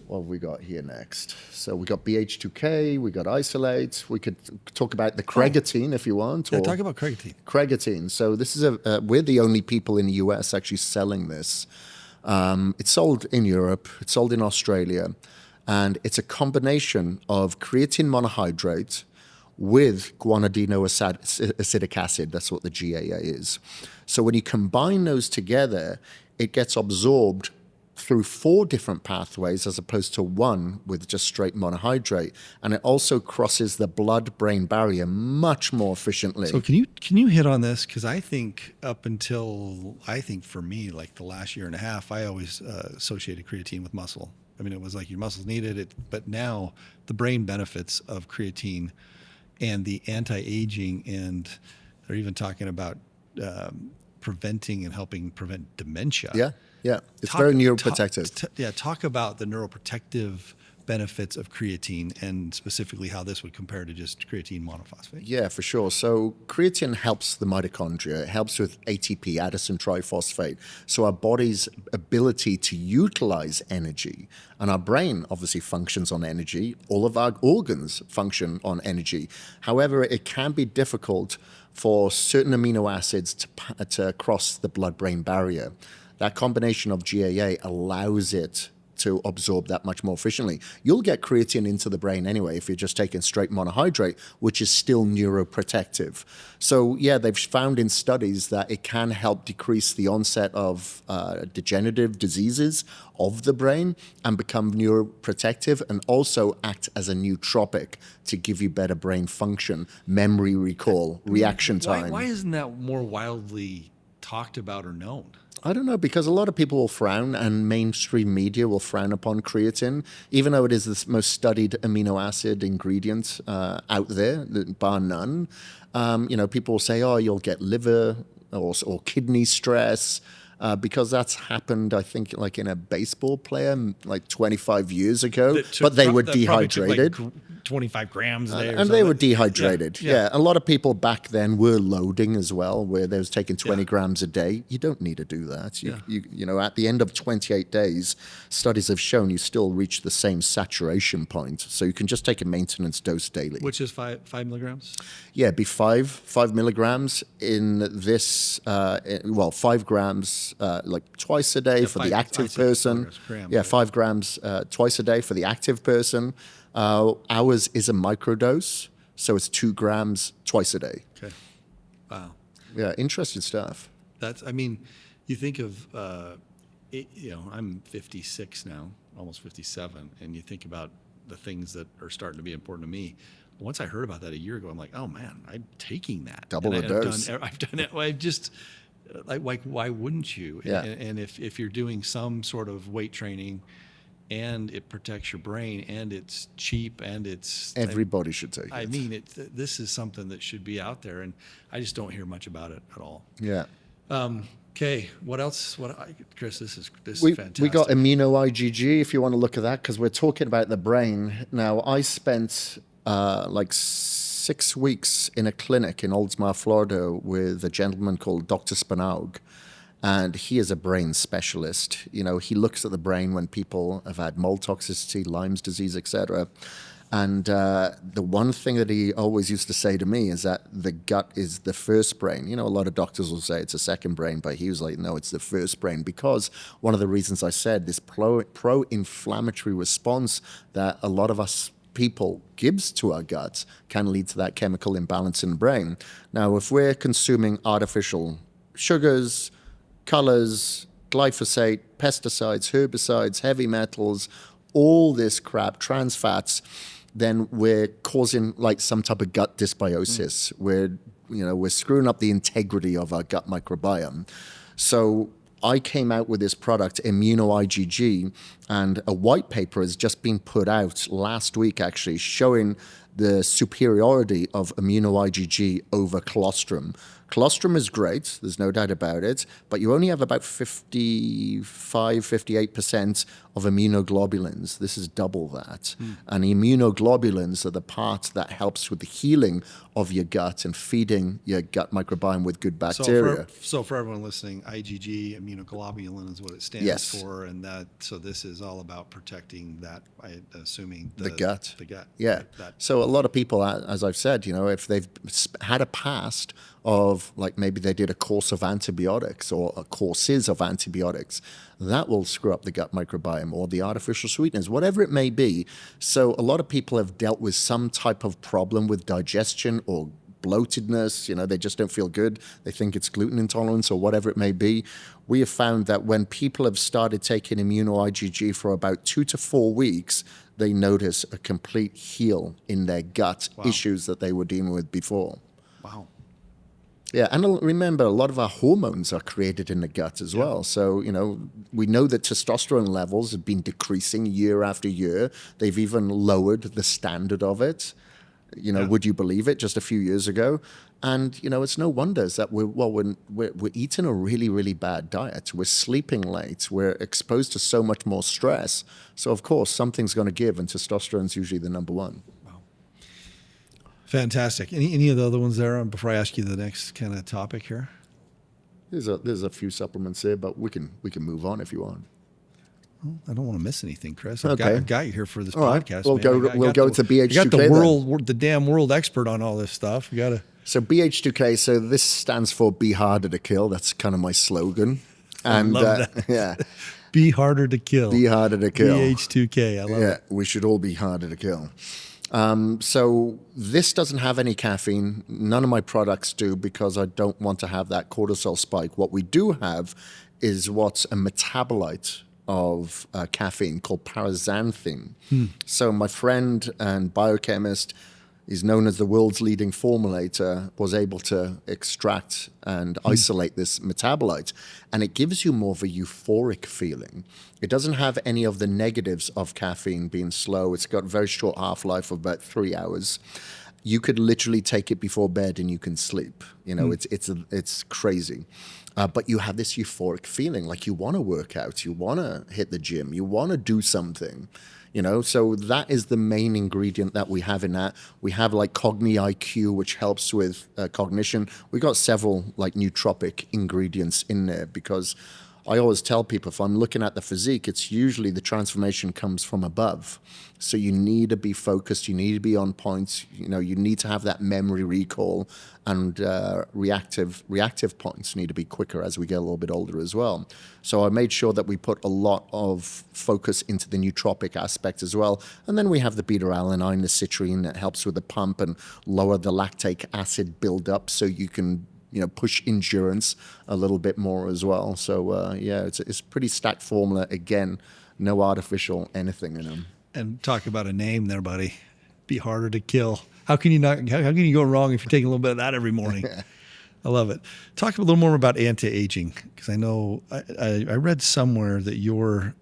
What have we got here next? So we got BH2K, we got isolate. We could talk about the creatine if you want. Yeah, talk about creatine. Creatine. So this is we're the only people in the US actually selling this. It's sold in Europe, it's sold in Australia, and it's a combination of creatine monohydrate with guanidinoacidic acid. That's what the GAA is. So when you combine those together, it gets absorbed through 4 different pathways as opposed to 1 with just straight monohydrate, and it also crosses the blood-brain barrier much more efficiently. So can you hit on this? Because I think for me, like the last year and a half, I always associated creatine with muscle. I mean, it was like your muscles needed it, but now the brain benefits of creatine and the anti-aging, and they're even talking about preventing and helping prevent dementia. Yeah, it's very neuroprotective. Talk about the neuroprotective benefits of creatine and specifically how this would compare to just creatine monophosphate. Yeah, for sure. So creatine helps the mitochondria. It helps with ATP, adenosine triphosphate. So our body's ability to utilize energy, and our brain obviously functions on energy. All of our organs function on energy. However, it can be difficult for certain amino acids to cross the blood-brain barrier. That combination of GAA allows it to absorb that much more efficiently. You'll get creatine into the brain anyway if you're just taking straight monohydrate, which is still neuroprotective. So yeah, they've found in studies that it can help decrease the onset of degenerative diseases of the brain and become neuroprotective, and also act as a nootropic to give you better brain function, memory recall, reaction time. Why isn't that more wildly talked about or known? I don't know, because a lot of people will frown, and mainstream media will frown upon creatine, even though it is the most studied amino acid ingredient out there, bar none. People will say, oh, you'll get liver or kidney stress, because that's happened, I think, like in a baseball player like 25 years ago, but they were dehydrated. Took like 25 grams a day and they were dehydrated. Yeah. A lot of people back then were loading as well, where they was taking 20 grams a day. You don't need to do that. You at the end of 28 days, studies have shown you still reach the same saturation point. So you can just take a maintenance dose daily. Which is 5 milligrams? Yeah, be 5 milligrams in this, 5 grams like twice a day for the active person. 5 grams twice a day for the active person. Ours is a microdose, so it's 2 grams twice a day. Okay. Wow. Yeah, interesting stuff. You think of, I'm 56 now, almost 57, and you think about the things that are starting to be important to me. Once I heard about that a year ago, I'm like, oh man, I'm taking that. Double the dose. I've done it. I've just, like, why wouldn't you? Yeah. And if you're doing some sort of weight training, and it protects your brain, and it's cheap, and it's... Everybody should take it. This is something that should be out there, and I just don't hear much about it at all. Yeah. Okay, what else? Kris, this is fantastic. We got amino IgG, if you want to look at that, because we're talking about the brain. Now, I spent like 6 weeks in a clinic in Oldsmar, Florida, with a gentleman called Dr. Spanaug. And he is a brain specialist. He looks at the brain when people have had mold toxicity, Lyme's disease, etc. And the one thing that he always used to say to me is that the gut is the first brain. You know, a lot of doctors will say it's a second brain, but he was like, no, it's the first brain, because one of the reasons I said this pro-inflammatory response that a lot of us people gives to our guts can lead to that chemical imbalance in the brain. Now, if we're consuming artificial sugars, colors, glyphosate, pesticides, herbicides, heavy metals, all this crap, trans fats, then we're causing like some type of gut dysbiosis. We're screwing up the integrity of our gut microbiome. So I came out with this product, Immuno-IgG, and a white paper has just been put out last week, actually, showing the superiority of Immuno-IgG over colostrum. Colostrum is great, there's no doubt about it, but you only have about 58% of immunoglobulins. This is double that. And immunoglobulins are the part that helps with the healing of your gut and feeding your gut microbiome with good bacteria. So for everyone listening, IgG, immunoglobulin, is what it stands for, and so this is all about protecting that, assuming the gut. The gut. Yeah. So a lot of people, as I've said, if they've had a past of, like, maybe they did a course of antibiotics or courses of antibiotics, that will screw up the gut microbiome, or the artificial sweeteners, whatever it may be. So a lot of people have dealt with some type of problem with digestion or bloatedness. They just don't feel good. They think it's gluten intolerance or whatever it may be. We have found that when people have started taking Immuno-IgG for about 2 to 4 weeks, they notice a complete heal in their gut issues that they were dealing with before. Wow. Yeah, and remember, a lot of our hormones are created in the gut as well. So, we know that testosterone levels have been decreasing year after year. They've even lowered the standard of it. Would you believe it, just a few years ago? And, it's no wonder that we're eating a really, really bad diet. We're sleeping late. We're exposed to so much more stress. So, of course, something's going to give, and testosterone's usually the number one. Fantastic. Any of the other ones there before I ask you the next kind of topic here? There's a few supplements there, but we can move on if you want. Well, I don't want to miss anything, Kris. Okay. I've got you here for this all podcast. Right. We'll go to BH2K. You got the damn world expert on all this stuff. You got to. So BH2K. So this stands for Be Harder to Kill. That's kind of my slogan. And I love that. Yeah. Be harder to kill. Be harder to kill. BH2K. I love it. Yeah, we should all be harder to kill. So this doesn't have any caffeine. None of my products do, because I don't want to have that cortisol spike. What we do have is what's a metabolite of caffeine called paraxanthine. So my friend and biochemist, is known as the world's leading formulator, was able to extract and isolate this metabolite. And it gives you more of a euphoric feeling. It doesn't have any of the negatives of caffeine being slow. It's got a very short half-life of about 3 hours. You could literally take it before bed and you can sleep. It's crazy. But you have this euphoric feeling, like you want to work out, you want to hit the gym, you want to do something. So that is the main ingredient that we have in that. We have like Cogni-IQ, which helps with cognition. We got several like nootropic ingredients in there, because I always tell people, if I'm looking at the physique, it's usually the transformation comes from above. So you need to be focused, you need to be on point, you need to have that memory recall, and reactive points need to be quicker as we get a little bit older as well. So I made sure that we put a lot of focus into the nootropic aspect as well. And then we have the beta-alanine, the citrine, that helps with the pump and lower the lactic acid buildup, so you can push endurance a little bit more as well. So it's a pretty stacked formula. Again, no artificial anything in them. And talk about a name there, buddy. Be harder to kill. How can you go wrong if you're taking a little bit of that every morning? I love it. Talk a little more about anti-aging, because I know I read somewhere that your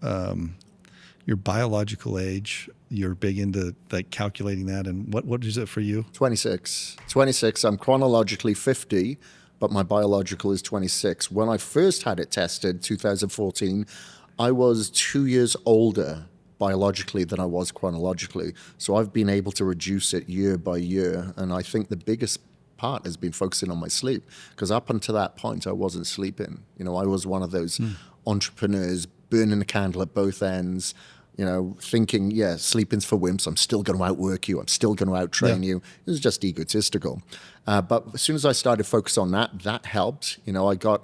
biological age, you're big into like calculating that. And what is it for you? 26. I'm chronologically 50, but my biological is 26. When I first had it tested, 2014, I was 2 years older biologically than I was chronologically. So I've been able to reduce it year by year. And I think the biggest part has been focusing on my sleep, because up until that point, I wasn't sleeping. I was one of those entrepreneurs burning the candle at both ends, thinking, yeah, sleeping's for wimps. I'm still going to outwork you. I'm still going to outtrain you. It was just egotistical. But as soon as I started focus on that helped. I got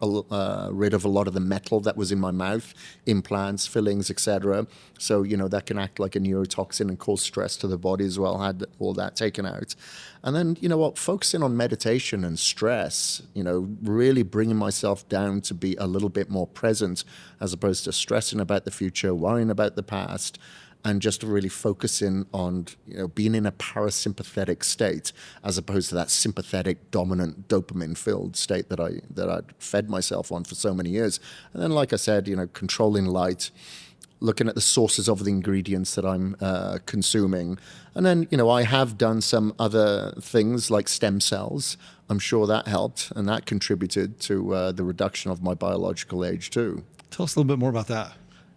rid of a lot of the metal that was in my mouth, implants, fillings, etc. So, that can act like a neurotoxin and cause stress to the body as well. Had all that taken out. And then, focusing on meditation and stress, really bringing myself down to be a little bit more present as opposed to stressing about the future, worrying about the past, and just really focusing on, being in a parasympathetic state as opposed to that sympathetic, dominant, dopamine-filled state that I'd fed myself on for so many years. And then, like I said, controlling light, looking at the sources of the ingredients that I'm consuming. And then, I have done some other things like stem cells. I'm sure that helped, and that contributed to the reduction of my biological age too. Tell us a little bit more about that.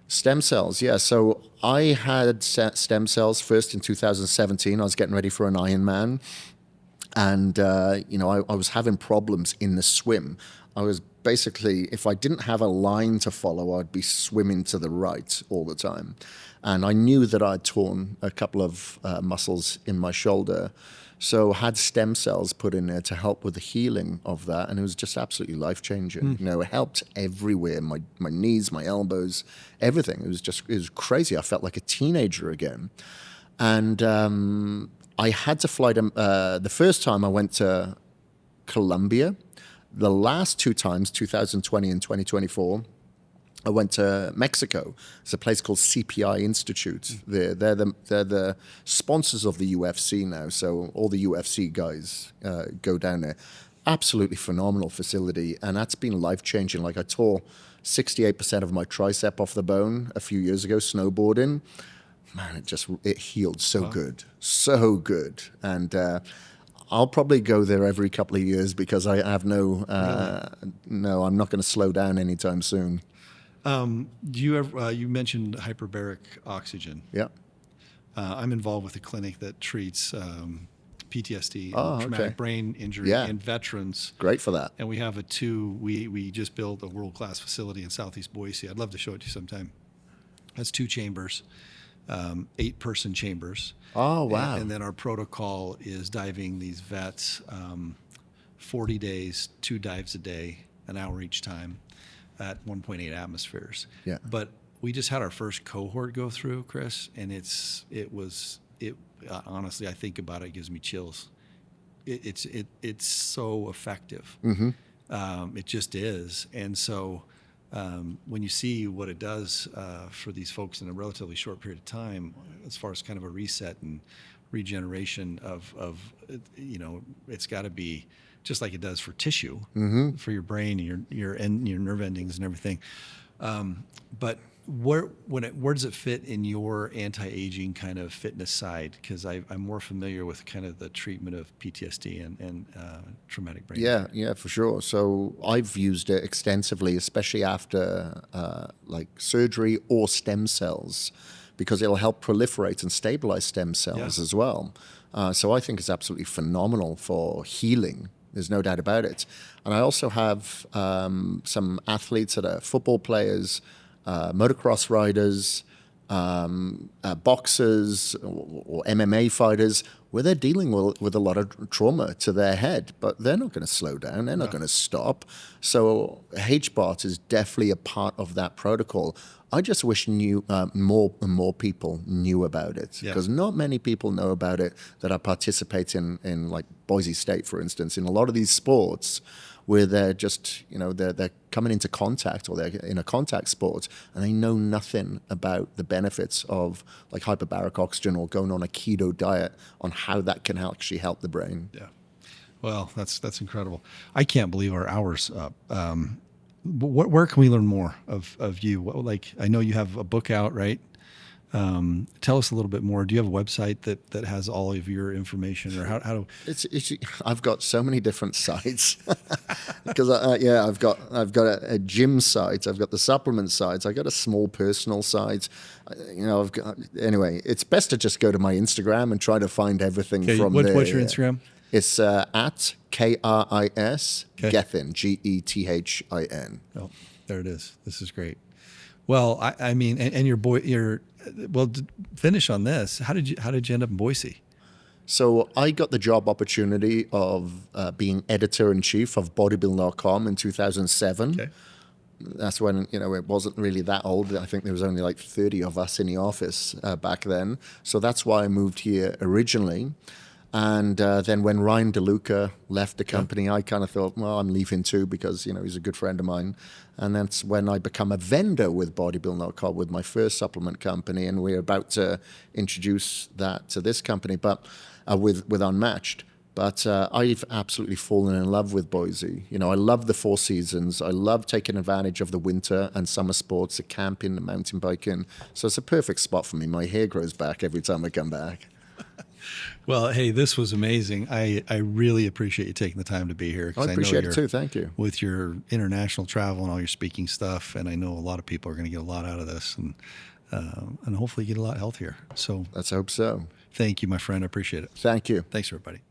Stem cells, yeah. So I had stem cells first in 2017. I was getting ready for an Ironman. And, I was having problems in the swim. I was basically, if I didn't have a line to follow, I'd be swimming to the right all the time. And I knew that I'd torn a couple of muscles in my shoulder. So had stem cells put in there to help with the healing of that. And it was just absolutely life-changing. It helped everywhere, my knees, my elbows, everything. It was crazy. I felt like a teenager again. And I had to fly to, the first time I went to Colombia. The last two times, 2020 and 2024, I went to Mexico. It's a place called CPI Institute. They're the sponsors of the UFC now, so all the UFC guys go down there. Absolutely phenomenal facility, and that's been life-changing. Like I tore 68% of my tricep off the bone a few years ago snowboarding. Man, it healed so good, so good. And I'll probably go there every couple of years because I have no, I'm not going to slow down anytime soon. Do you ever, you mentioned hyperbaric oxygen. Yeah. I'm involved with a clinic that treats PTSD, traumatic brain injury in veterans. Great for that. And we have we just built a world-class facility in Southeast Boise. I'd love to show it to you sometime. That's 2 chambers, 8-person chambers. Oh, wow. And then our protocol is diving these vets 40 days, 2 dives a day, an hour each time at 1.8 atmospheres. Yeah. But we just had our first cohort go through, Kris, and honestly, I think about it, it gives me chills. It's so effective. It just is. And so when you see what it does for these folks in a relatively short period of time, as far as kind of a reset and regeneration of it's got to be just like it does for tissue, for your brain and your nerve endings and everything. But where does it fit in your anti-aging kind of fitness side? Because I'm more familiar with kind of the treatment of PTSD and traumatic brain injury. Yeah, for sure. So I've used it extensively, especially after like surgery or stem cells, because it'll help proliferate and stabilize stem cells as well. So I think it's absolutely phenomenal for healing. There's no doubt about it. And I also have some athletes that are football players, motocross riders, boxers or MMA fighters, where they're dealing with a lot of trauma to their head, but they're not going to slow down. They're not going to stop. So HBART is definitely a part of that protocol. I just wish more and more people knew about it, because not many people know about it that are participating in like Boise State, for instance, in a lot of these sports where they're just, they're coming into contact, or they're in a contact sport, and they know nothing about the benefits of like hyperbaric oxygen or going on a keto diet, on how that can actually help the brain. Yeah. Well, that's incredible. I can't believe our hour's up. Where can we learn more of you? I know you have a book out, right? Tell us a little bit more. Do you have a website that has all of your information, or how do? I've got so many different sites because I've got a gym site, I've got the supplement sites, I've got a small personal site. Anyway, it's best to just go to my Instagram and try to find everything from there. What's your Instagram? It's at Kris Gethin, Gethin. Oh, there it is. This is great. Well, I mean, and your well, finish on this. How did you end up in Boise? So I got the job opportunity of being editor-in-chief of bodybuilding.com in 2007. Okay. That's when, it wasn't really that old. I think there was only like 30 of us in the office back then. So that's why I moved here originally. And then when Ryan DeLuca left the company, I kind of thought, well, I'm leaving too because, he's a good friend of mine. And that's when I become a vendor with bodybuilding.com with my first supplement company. And we're about to introduce that to this company, but with Unmatched. But I've absolutely fallen in love with Boise. I love the 4 seasons. I love taking advantage of the winter and summer sports, the camping, the mountain biking. So it's a perfect spot for me. My hair grows back every time I come back. Well, hey, this was amazing. I really appreciate you taking the time to be here. I appreciate it too. Thank you. With your international travel and all your speaking stuff, and I know a lot of people are going to get a lot out of this, and hopefully get a lot healthier. So let's hope so. Thank you, my friend. I appreciate it. Thank you. Thanks, everybody.